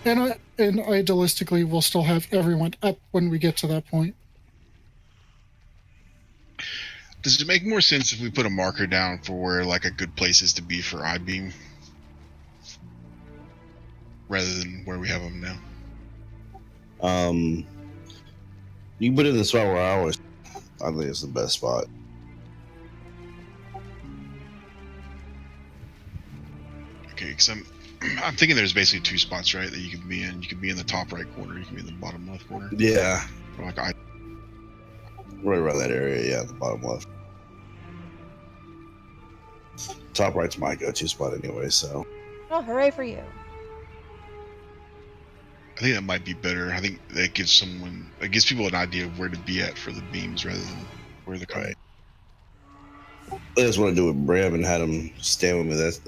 And idealistically, we'll still have everyone up when we get to that point. Does it make more sense if we put a marker down for where like a good place is to be for I-beam, rather than where we have them now? You can put it in the spot where I think it's the best spot. Okay, because I'm thinking there's basically 2 spots, right, that you can be in. You can be in the top right corner. You can be in the bottom left corner. Yeah. Or like right around that area. Yeah, the bottom left. Top right's my go-to spot anyway. So. Oh, hooray for you! I think that might be better. I think that gives people an idea of where to be at for the beams rather than where they're coming. Right. That's what I do with Bram and had him stand with me. That's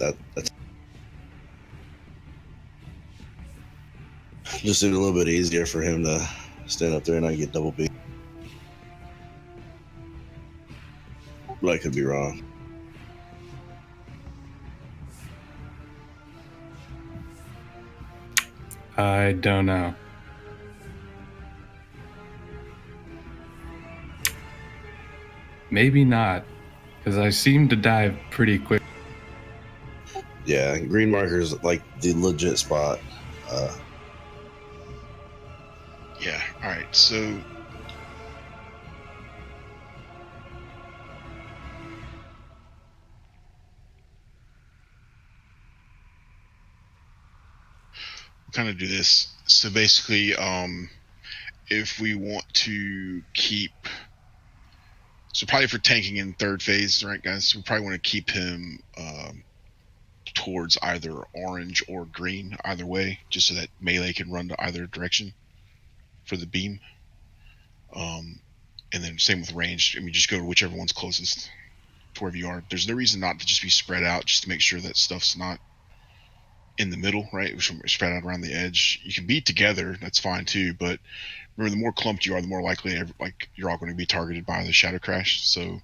just a little bit easier for him to stand up there and not get double beat. But I could be wrong. I don't know. Maybe not, because I seem to die pretty quick. Yeah, green marker's like the legit spot. Yeah, alright, so kind of do this. So basically, if we want to keep, so probably for tanking in 3rd phase, right, guys? We probably want to keep him towards either orange or green, either way, just so that melee can run to either direction for the beam. And then same with range. I mean, just go to whichever one's closest to wherever you are. There's no reason not to just be spread out, just to make sure that stuff's not in the middle, right? We should spread out around the edge. You can be together, that's fine too, but remember, the more clumped you are, the more likely you're all going to be targeted by the shadow crash. So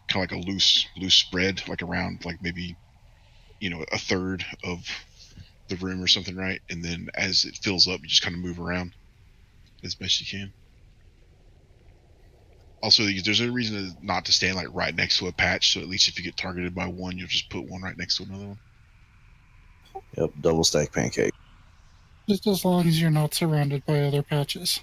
kind of like a loose spread, like around like maybe, you know, a third of the room or something, right? And then as it fills up, you just kind of move around as best you can. Also, there's no reason not to stand like right next to a patch, so at least if you get targeted by one, you'll just put one right next to another one. Yep, double stack pancake. Just as long as you're not surrounded by other patches.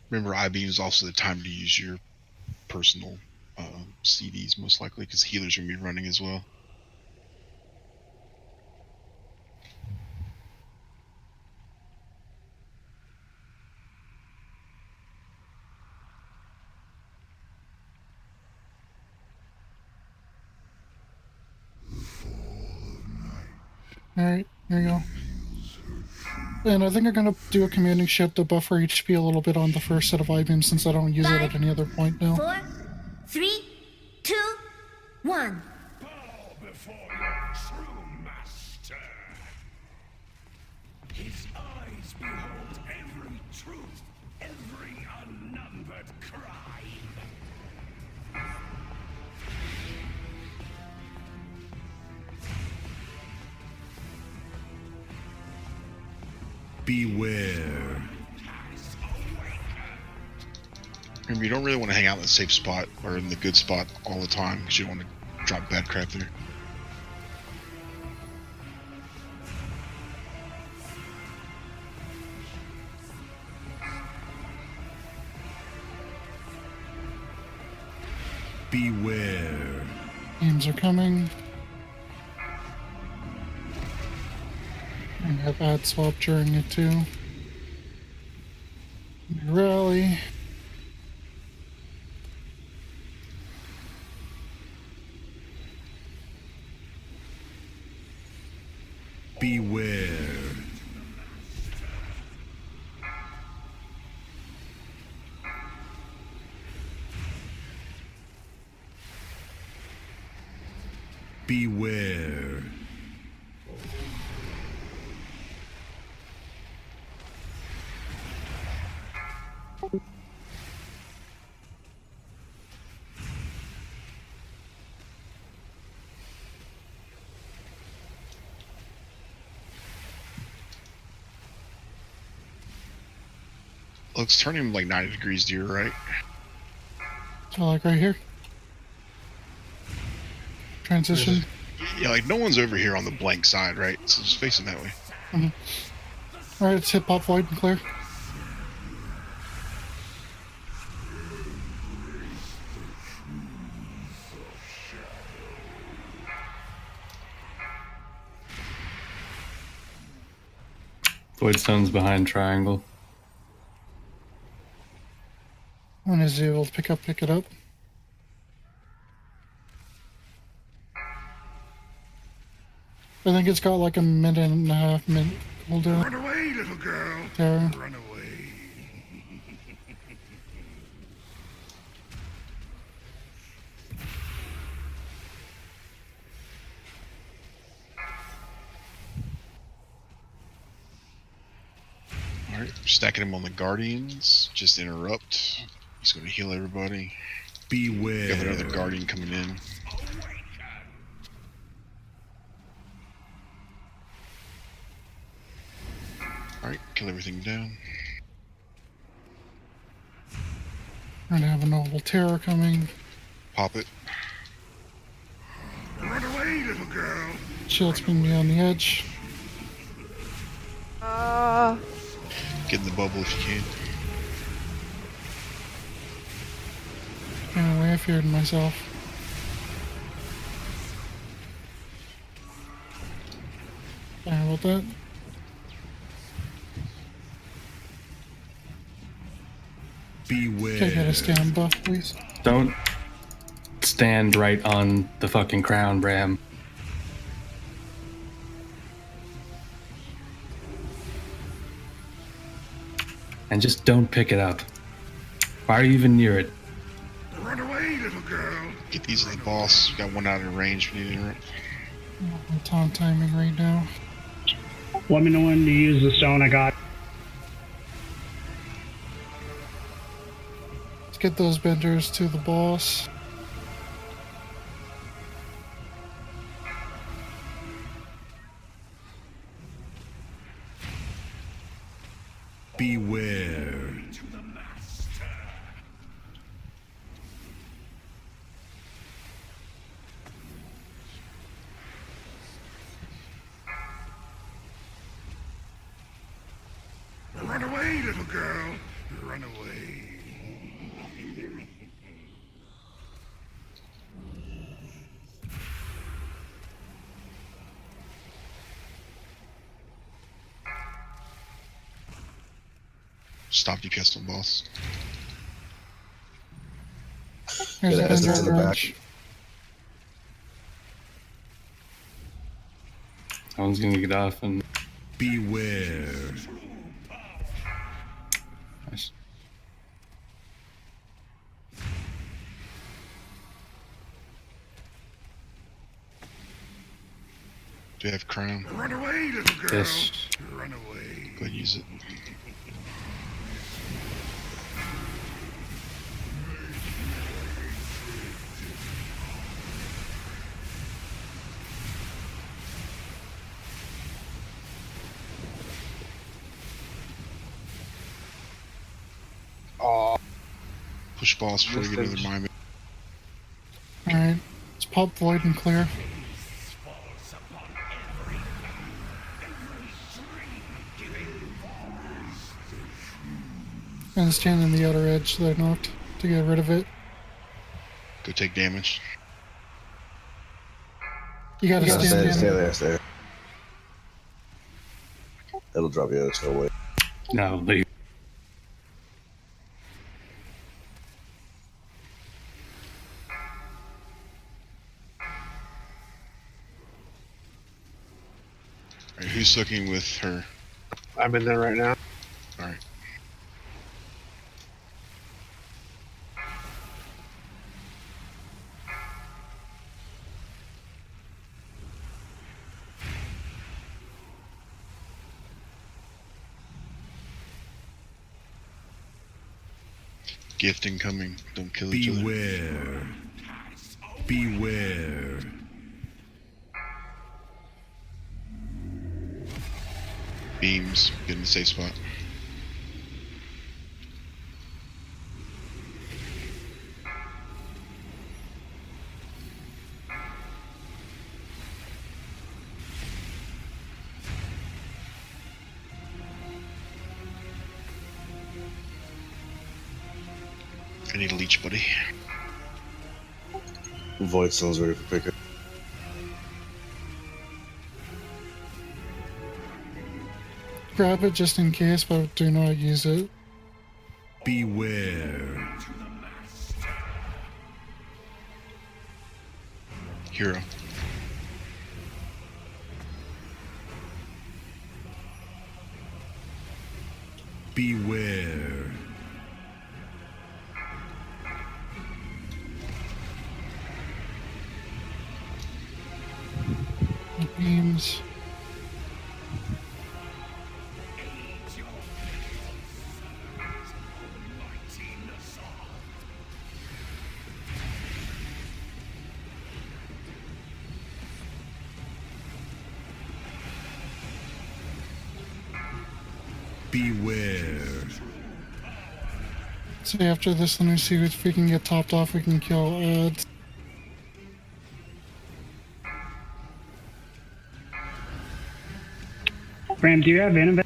Remember, I-beam is also the time to use your personal CDs, most likely, because healers are going to be running as well. Alright, there you go. And I think I'm going to do a commanding shift to buffer HP a little bit on the first set of I-beams since I don't use it at any other point now. 4, 3, 2, 1. Bow before your true master. His eyes behold every truth, every unnumbered crime. Beware. Has awakened. Remember, you don't really want to hang out in the safe spot or in the good spot all the time because you don't want to drop bad crap there. Beware. Teams are coming. And have ad swap during it too. Rally. Beware. Beware. Looks turning like 90 degrees to your right. So like right here. Transition. Yeah, like no one's over here on the blank side, right? So just facing that way. Alright, let's hit pop void and clear. Voidstone's behind triangle. When is he able to pick it up? I think it's got like a minute and a half cooldown. Run away, little girl. There. Run away. Alright, stacking him on the Guardians. Just interrupt. He's going to heal everybody. Beware. Got another Guardian coming in. Alright, kill everything down. We're gonna have a noble terror coming. Pop it. Run away, little girl. Shield's gonna be on the edge. Get in the bubble if you can. Anyway, I feared myself. Sorry about that. Beware. Can I get a stand buff, please? Don't stand right on the fucking crown, Bram. And just don't pick it up. Why are you even near it? Run away, little girl. Get these to the boss. Got one out of range if you need to interrupt. I'm taunt timing right now. Let me know when to use the stone I got. Let's get those benders to the boss. Beware. Run away, little girl. Run away. Stop DPS on boss. There's a Get assets bender in the at back. range. That one's gonna get off and Beware. nice. Do you have crown? Run away, little girl. Yes. Run away. Go ahead and use it. push boss before you get another mind. Alright. Let's pop void and clear. And stand on the outer edge that I knocked to get rid of it. Go take damage. You gotta stand Stay there. It'll drop you. It's no way. No, leave. Alright, who's looking with her? I'm in there right now. Alright. Gift incoming. Don't kill each other. Beware. Beware. Beams. Get in the safe spot. I need a leech, buddy. Void Stone's ready for pickup. grab it just in case, but do not use it. Beware. Hero. Beware. Beams. Beware. So after this, let me see if we can get topped off. We can kill ads. Ram, do you have Venom?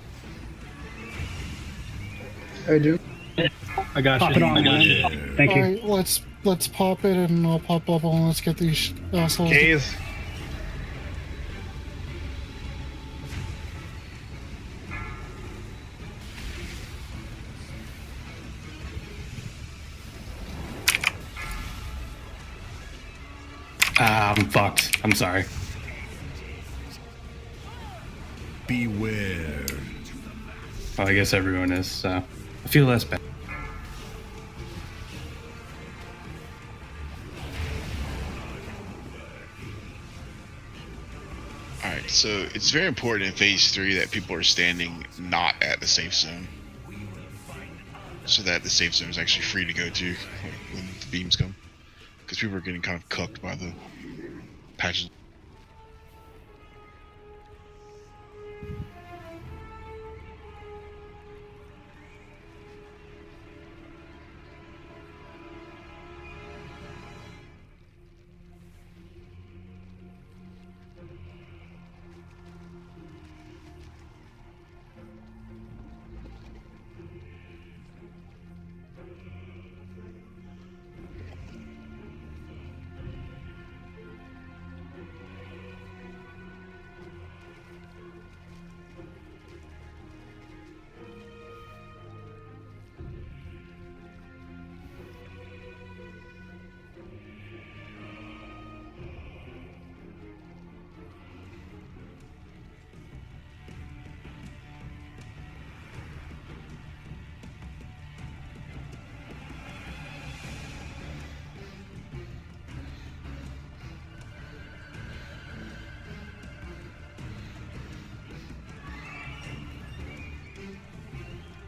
I do. I got Pop you. it on, man. Thank you. Alright, let's pop it and I'll pop bubble and let's get these assholes. Gaze. I'm fucked. I'm sorry. Beware. Well, I guess everyone is, so I feel less bad. Alright, so it's very important in phase 3 that people are standing not at the safe zone. So that the safe zone is actually free to go to when the beams come. Because people are getting kind of cooked by the patches.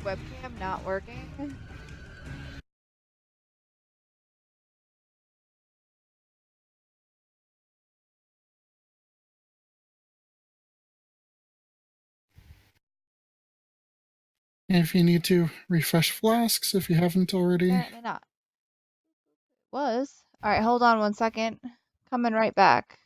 Webcam not working. If you need to refresh flasks, if you haven't already. Apparently not. was. All right, hold on one second. Coming right back.